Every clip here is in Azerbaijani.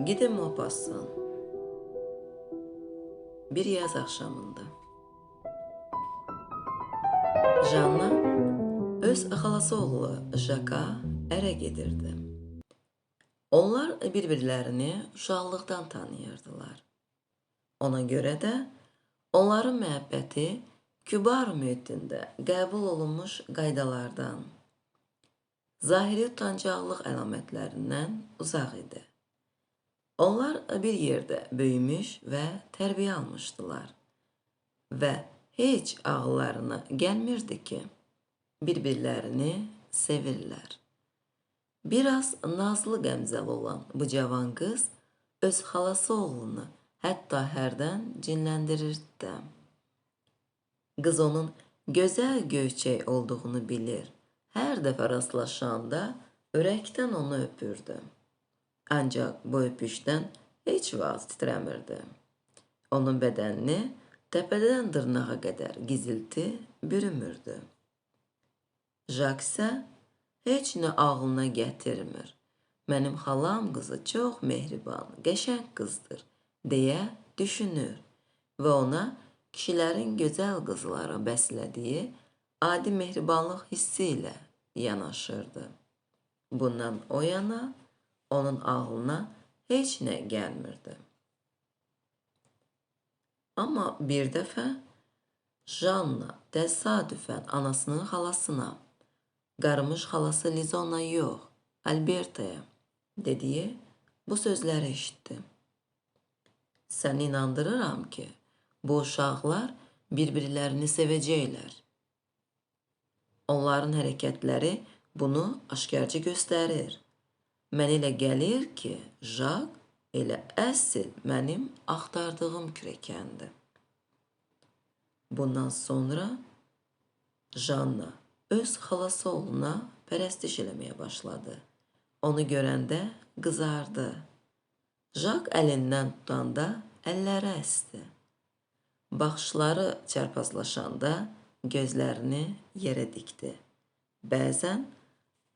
Gide Maupassant bir yaz axşamında Janna öz xalası oğlu Jaka ərə gedirdi. Onlar bir-birlərini uşaqlıqdan tanıyırdılar. Ona görə də onların məhəbbəti kübar mühitində qəbul olunmuş qaydalardan, zahiri utancaqlıq əlamətlərindən uzaq idi. Onlar bir yerdə böyümüş və tərbiyə almışdılar və heç ağıllarına gəlmirdi ki, bir-birlərini sevirlər. Biraz nazlı qəmzəli olan bu cavan qız öz xalası oğlunu hətta hərdən cinləndirirdi də. Qız onun gözəl göyçək olduğunu bilir. Hər dəfə rastlaşanda ürəkdən onu öpürdü. Ancaq bu öpüşdən heç vaxt titrəmirdi. Onun bədənini təpədən dırnağa qədər gizilti bürümürdü. Jak isə heç nə ağlına gətirmir. Mənim xalam qızı çox mehriban, qəşəng qızdır, deyə düşünür və ona kişilərin gözəl qızlara bəslədiyi adi mehribanlıq hissi ilə yanaşırdı. Bundan o yana onun ağlına heç nə gəlmirdi. Amma bir dəfə Janna təsadüfən anasının xalasına, qarmış xalası Lizona yox, Albertaya dediyi bu sözləri eşitdi. Səni inandırıram ki, bu uşaqlar bir-birlərini sevəcəklər. Onların hərəkətləri bunu aşkarca göstərir. Mənə elə gəlir ki, Jak elə əsl mənim axtardığım kürəkəndir. Bundan sonra Janna öz xalası oğluna pərəstiş eləməyə başladı. Onu görəndə qızardı. Jak əlindən tutanda əlləri əsdi. Baxışları çarpazlaşanda gözlərini yerə dikdi. Bəzən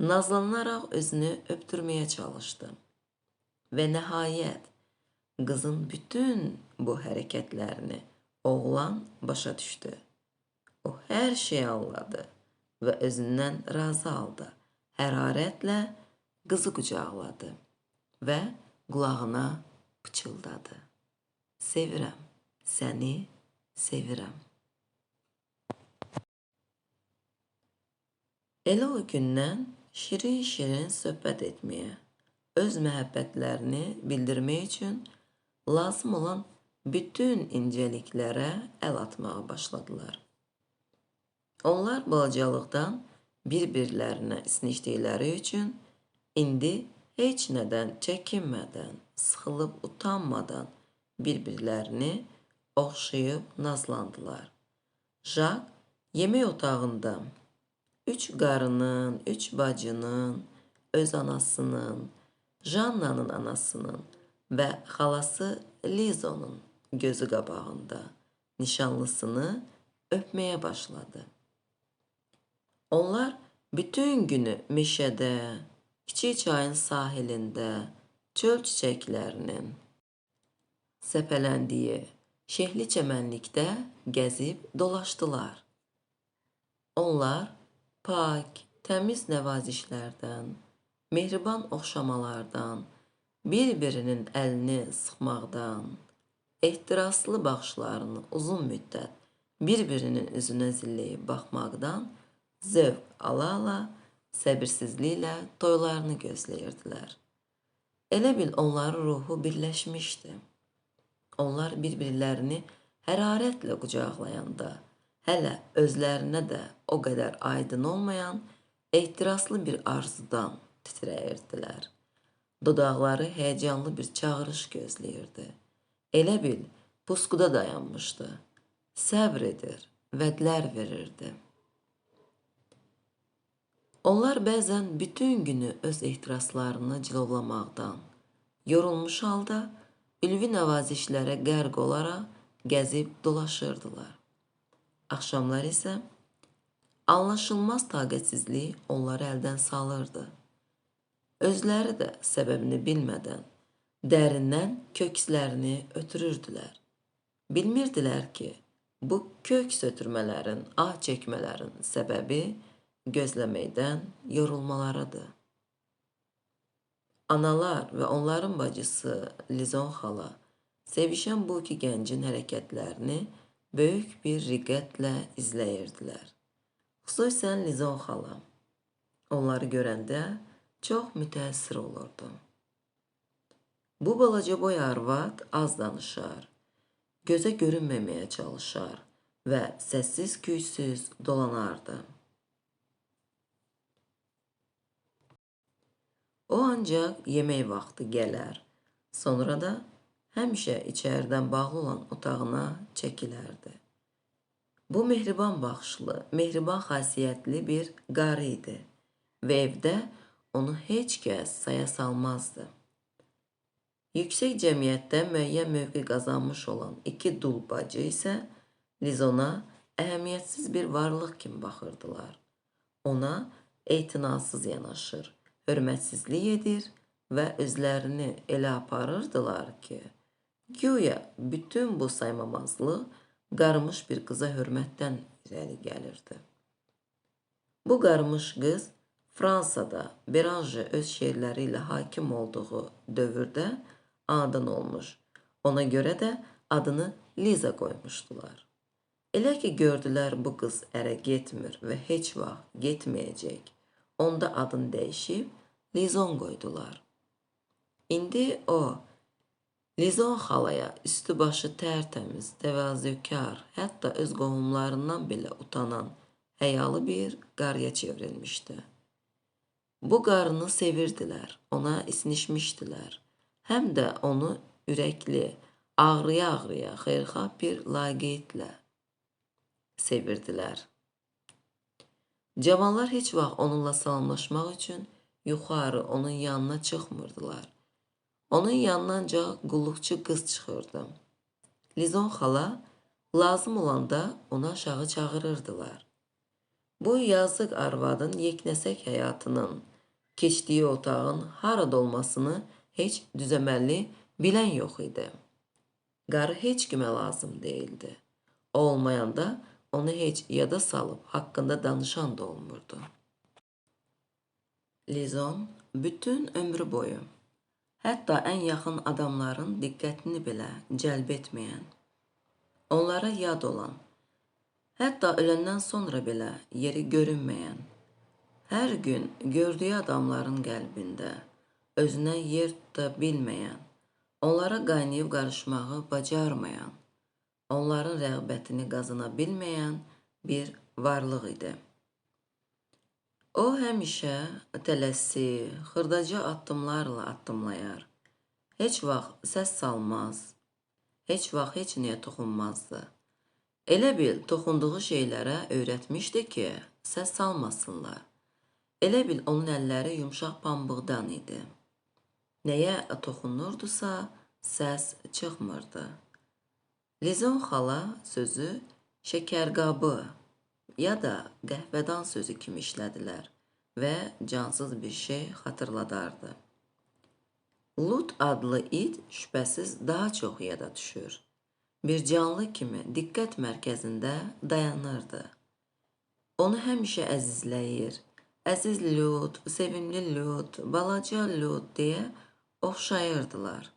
nazlanaraq özünü öptürməyə çalışdı. Və nəhayət qızın bütün bu hərəkətlərini oğlan başa düşdü. O hər şeyi anladı və özündən razı aldı. Hərarətlə qızı qucaqladı və qulağına pıçıldadı. Sevirəm, səni sevirəm. Elə o gündən şirin-şirin söhbət etməyə, öz məhəbbətlərini bildirmək üçün lazım olan bütün incəliklərə əl atmağa başladılar. Onlar balacalıqdan bir-birlərinə isnişdikləri üçün indi heç nədən çəkinmədən, sıxılıb utanmadan bir-birlərini oxşayıb nazlandılar. Jak yemək otağında 3 qarının, 3 bacının, öz anasının, Jannanın anasının və xalası Lizonun gözü qabağında nişanlısını öpməyə başladı. Onlar bütün günü meşədə, kiçik çayın sahilində, çöl çiçəklərinin səpələndiyi şehli çəmənlikdə gəzib dolaşdılar. Onlar pak, təmiz nəvazişlərdən, mehriban oxşamalardan, bir-birinin əlini sıxmaqdan, ehtiraslı baxışlarını uzun müddət bir-birinin üzünə zilləyib baxmaqdan zövq ala-ala, səbirsizliklə toylarını gözləyirdilər. Elə bil onların ruhu birləşmişdi. Onlar bir-birlərini hərarətlə qucaqlayanda, hələ özlərinə də o qədər aydın olmayan, ehtiraslı bir arzudan titrəyirdilər. Dodaqları həyəcanlı bir çağırış gözləyirdi. Elə bil puskuda dayanmışdı. Səbr edir, vədlər verirdi. Onlar bəzən bütün günü öz ehtiraslarını cilovlamaqdan, yorulmuş halda ülvi nəvazişlərə qərq olaraq gəzib dolaşırdılar. Axşamlar isə anlaşılmaz taqətsizlik onları əldən salırdı. Özləri də səbəbini bilmədən dərindən kökslərini ötürürdülər. Bilmirdilər ki, bu köks ötürmələrin, ah çəkmələrin səbəbi gözləməkdən yorulmalarıdır. Analar və onların bacısı Lizon xala sevişən bu iki gəncin hərəkətlərini böyük bir riqqətlə izləyirdilər. Xüsusən Lizon xala onları görəndə çox mütəəssir olurdu. Bu balaca boy arvad az danışar, gözə görünməməyə çalışar və səssiz-küysüz dolanardı. O ancaq yemək vaxtı gələr, sonra da həmişə içəridən bağlı olan otağına çəkilərdi. Bu mehriban baxışlı, mehriban xasiyyətli bir qarı idi və evdə onu heç kəs saya salmazdı. Yüksək cəmiyyətdə müəyyən mövqe qazanmış olan iki dul bacı isə Lizona əhəmiyyətsiz bir varlıq kimi baxırdılar. Ona etinasız yanaşır, hörmətsizlik edir və özlərini elə aparırdılar ki, güya bütün bu saymamazlıq qarmış bir qıza hörmətdən irəli gəlirdi. Bu qarmış qız Fransada Beranger öz şeirləri ilə hakim olduğu dövrdə anadan olmuş. Ona görə də adını Liza qoymuşdular. Elə ki gördülər bu qız ərə getmir və heç vaxt getməyəcək. Onda adını dəyişib Lizon qoydular. İndi o Lizon xalaya üstü başı tərtəmiz, təvazökar, hətta öz qohumlarından belə utanan, həyalı bir qarıya çevrilmişdi. Bu qarını sevirdilər, ona isinişmişdilər. Həm də onu ürəkli, ağrıya-ağrıya, xeyirxah bir laqeydlə sevirdilər. Cavanlar heç vaxt onunla salamlaşmaq üçün yuxarı onun yanına çıxmırdılar. Onun yanına ancaq qulluqçu qız çıxırdı. Lizon xala lazım olanda onu aşağı çağırırdılar. Bu yazıq arvadın yeknəsək həyatının keçdiyi otağın harada olmasını heç düzəməlli bilən yox idi. Qarı heç kimə lazım deyildi. O olmayanda onu heç yada salıb haqqında danışan da olmurdu. Lizon bütün ömrü boyu, hətta ən yaxın adamların diqqətini belə cəlb etməyən, onlara yad olan, hətta öləndən sonra belə yeri görünməyən, hər gün gördüyü adamların qəlbində özünə yer tuta bilməyən, onlara qaynayıb qarışmağı bacarmayan, onların rəğbətini qazana bilməyən bir varlıq idi. O həmişə tələsi, xırdaca addımlarla addımlayar, heç vaxt səs salmaz, heç vaxt heç nəyə toxunmazdı. Elə bil toxunduğu şeylərə öyrətmişdi ki, səs salmasınlar. Elə bil onun əlləri yumşaq pambıqdan idi. Nəyə toxunurdusa, səs çıxmırdı. Lizon xala sözü şəkərqabı ya da qəhvədan sözü kimi işlədilər və cansız bir şey xatırladardı. Lut adlı it şübhəsiz daha çox yada düşür. Bir canlı kimi diqqət mərkəzində dayanırdı. Onu həmişə əzizləyir. Əziz Lut, sevimli Lut, balaca Lut deyə oxşayırdılar.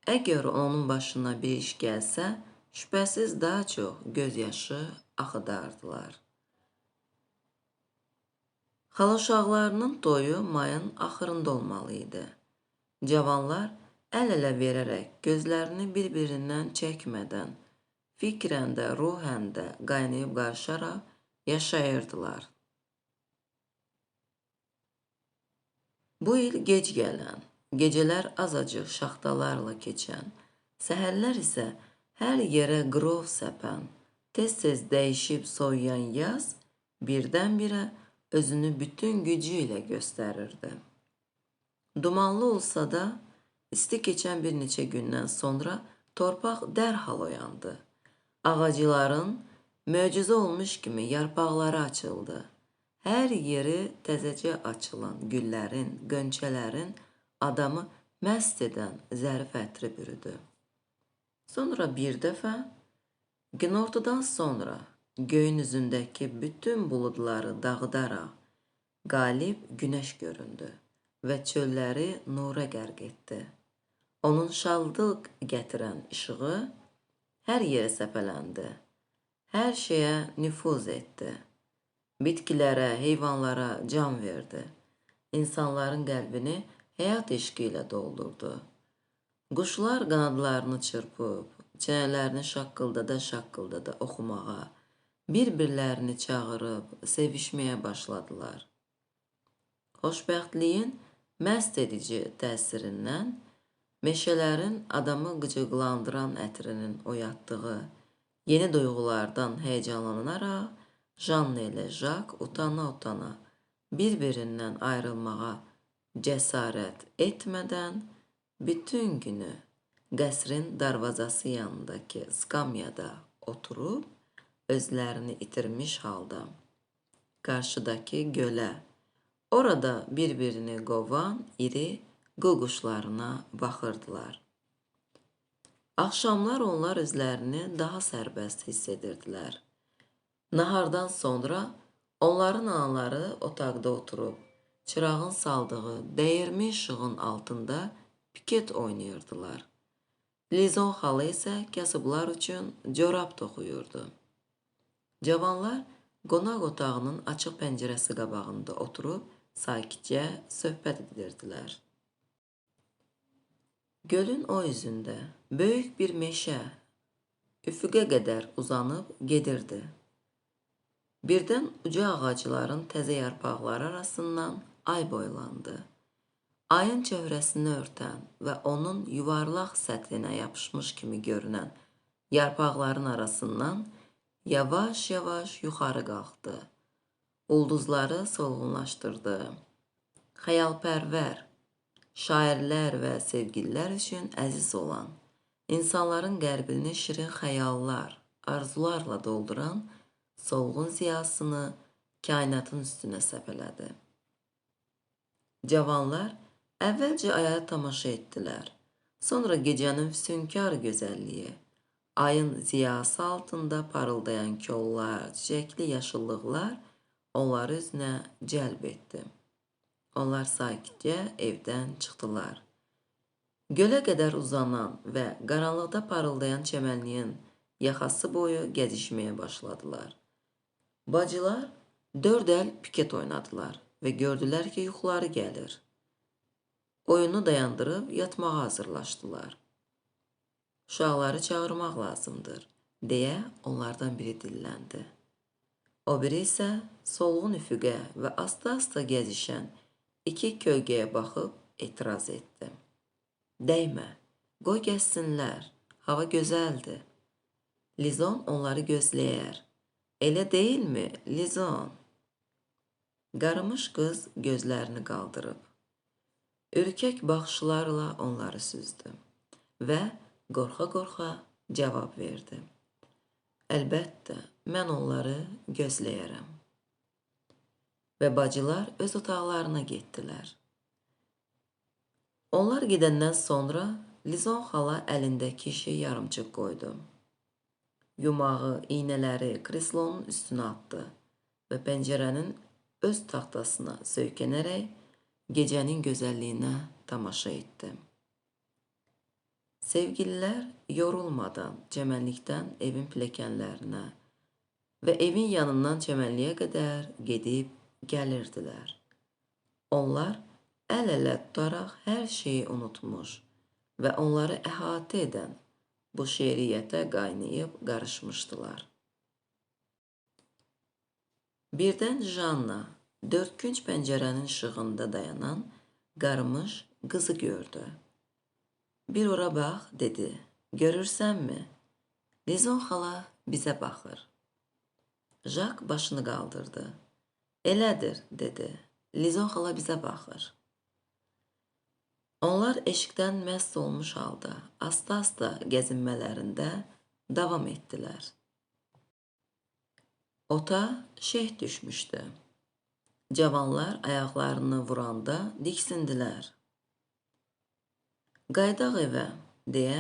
Əgər onun başına bir iş gəlsə, şübhəsiz daha çox göz yaşı axıdardılar. Xala uşaqlarının toyu mayın axırında olmalı idi. Cavanlar əl-ələ verərək gözlərini bir-birindən çəkmədən, fikrən də, ruhən də qaynayıb qarışaraq yaşayırdılar. Bu il gec gələn, gecələr azacıq şaxtalarla keçən, səhərlər isə hər yerə qrov səpən, tez-tez dəyişib soyuyan yaz birdən-birə özünü bütün gücü ilə göstərirdi. Dumanlı olsa da, isti keçən bir neçə gündən sonra torpaq dərhal oyandı. Ağacların möcüzə olmuş kimi yarpaqları açıldı. Hər yeri təzəcə açılan güllərin, qönçələrin adamı məst edən zərif ətri bürüdü. Sonra bir dəfə günortadan sonra göyün üzündəki bütün buludları dağıdaraq qalib günəş göründü və çölləri nura qərq etdi. Onun şadlıq gətirən işığı hər yerə səpələndi, hər şeyə nüfuz etdi. Bitkilərə, heyvanlara can verdi. İnsanların qəlbini həyat eşqi ilə doldurdu. Quşlar qanadlarını çırpıb, çənələrini şaqqıldada oxumağa, bir-birlərini çağırıb, sevişməyə başladılar. Xoşbəxtliyin məst edici təsirindən meşələrin adamı qıcıqlandıran ətrinin oyatdığı yeni duyğulardan həyəcanlanaraq Janna ilə Jak utana-utana bir-birindən ayrılmağa cəsarət etmədən bütün günü qəsrin darvazası yanındakı skamyada oturub özlərini itirmiş halda qarşıdakı gölə, orada bir-birini qovan iri qu-quşlarına baxırdılar. Axşamlar onlar özlərini daha sərbəst hiss edirdilər. Nahardan sonra onların anaları otaqda oturub, çırağın saldığı dəyirmi işığın altında piket oynayırdılar. Lizon xala isə kasıblar üçün corab toxuyurdu. Cavanlar qonaq otağının açıq pəncərəsi qabağında oturub sakitcə söhbət edirdilər. Gölün o üzündə böyük bir meşə üfüqə qədər uzanıb gedirdi. Birdən uca ağacların təzə yarpaqları arasından ay boylandı. Ayın çöhrəsini örtən və onun yuvarlaq səthinə yapışmış kimi görünən yarpaqların arasından yavaş-yavaş yuxarı qalxdı. Ulduzları solğunlaşdırdı. Xəyalpərvər, şairlər və sevgililər üçün əziz olan, insanların qəlbini şirin xəyallar, arzularla dolduran solğun ziyasını kainatın üstünə səpələdi. Cavanlar əvvəlcə aya tamaşa etdilər. Sonra gecənin füsunkar gözəlliyi, ayın ziyası altında parıldayan kollar, çiçəkli yaşıllıqlar onları özünə cəlb etdi. Onlar sakitcə evdən çıxdılar. Gölə qədər uzanan və qaranlıqda parıldayan çəmənliyin yaxası boyu gəzişməyə başladılar. Bacılar 4 əl piket oynadılar və gördülər ki, yuxuları gəlir. Oyunu dayandırıb yatmağa hazırlaşdılar. Uşaqları çağırmaq lazımdır, deyə onlardan biri dilləndi. O biri isə solğun üfüqə və asta-asta gəzişən iki kölgəyə baxıb etiraz etdi. Dəymə, qoy gəzsinlər, hava gözəldir. Lizon onları gözləyər. Elə deyilmi, Lizon? Qarımış qız gözlərini qaldırıb, ürkək baxışlarla onları süzdü və qorxa-qorxa cavab verdi. Əlbəttə, mən onları gözləyərəm. Və bacılar öz otaqlarına getdilər. Onlar gedəndən sonra Lizon xala əlindəki işi yarımçıq qoydu. Yumağı, iynələri kreslonun üstünə atdı və pəncərənin öz taxtasına söykənərək gecənin gözəlliyinə tamaşa etdi. Sevgililər yorulmadan çəmənlikdən evin pilləkənlərinə və evin yanından çəmənliyə qədər gedib gəlirdilər. Onlar əl-ələ tutaraq hər şeyi unutmuş və onları əhatə edən bu şeiriyyətə qaynayıb qarışmışdılar. Birdən Janna dördkünc pəncərənin işığında dayanan qarmış qızı gördü. Bir ora bax, dedi. Görürsənmi? Lizon xala bizə baxır. Jak başını qaldırdı. Elədir, dedi. Lizon xala bizə baxır. Onlar eşqdən məst olmuş halda asta-asta gəzinmələrində davam etdilər. Ota şeh düşmüşdü. Cavanlar ayaqlarını vuranda diksindilər. Qaydaq evə, deyə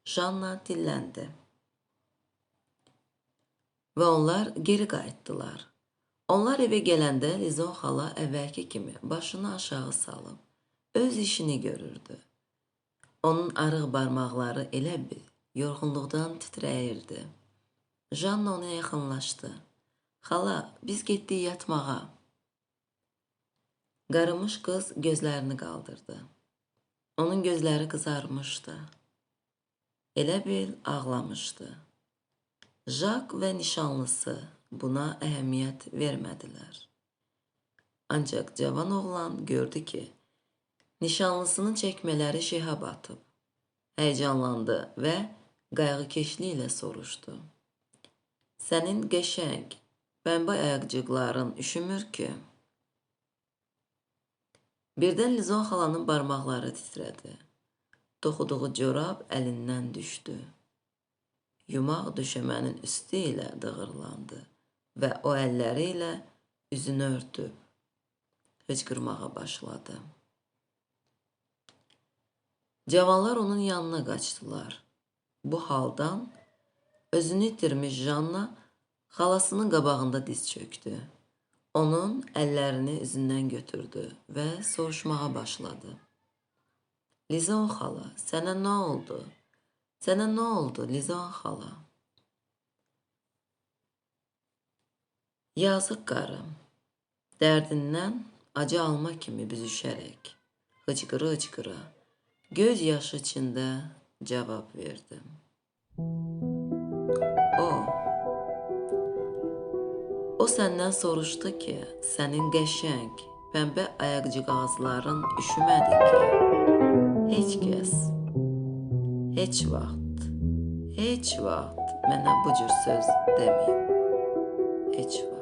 Janna dilləndi. Və onlar geri qayıtdılar. Onlar evə gələndə Lizon xala əvvəlki kimi başını aşağı salıb öz işini görürdü. Onun arıq barmaqları elə bil yorğunluqdan titrəyirdi. Janna ona yaxınlaşdı. Xala, biz getdik yatmağa. Qarımış qız gözlərini qaldırdı. Onun gözləri qızarmışdı. Elə bil ağlamışdı. Jak və nişanlısı buna əhəmiyyət vermədilər. Ancaq cavan oğlan gördü ki, nişanlısının çəkmələri şeha batıb. Həyəcanlandı və qayğıkeşliyi ilə soruşdu. Sənin qəşəng, bəmbay ayaqcıqların üşümür ki. Birdən Lizon xalanın barmaqları titrədi. Toxuduğu corab əlindən düşdü. Yumaq döşəmənin üstü ilə dığırlandı və o əlləri ilə üzünü örtüb hıçqırmağa başladı. Cavanlar onun yanına qaçdılar. Bu haldan özünü itirmiş Janna xalasının qabağında diz çöktü. Onun əllərini üzündən götürdü və soruşmağa başladı. Lizon xala, sənə nə oldu? Sənə nə oldu, Lizon xala? Yazıq qarım, dərdindən acı alma kimi büzüşərək, hıçqıra-hıçqıra, göz yaşı içində cavab verdim. O səndən soruşdu ki, sənin qəşəng, pəmbə ayaqcıqazların üşümədi ki, heç kəs, heç vaxt mənə bu cür söz deməyib, heç vaxt.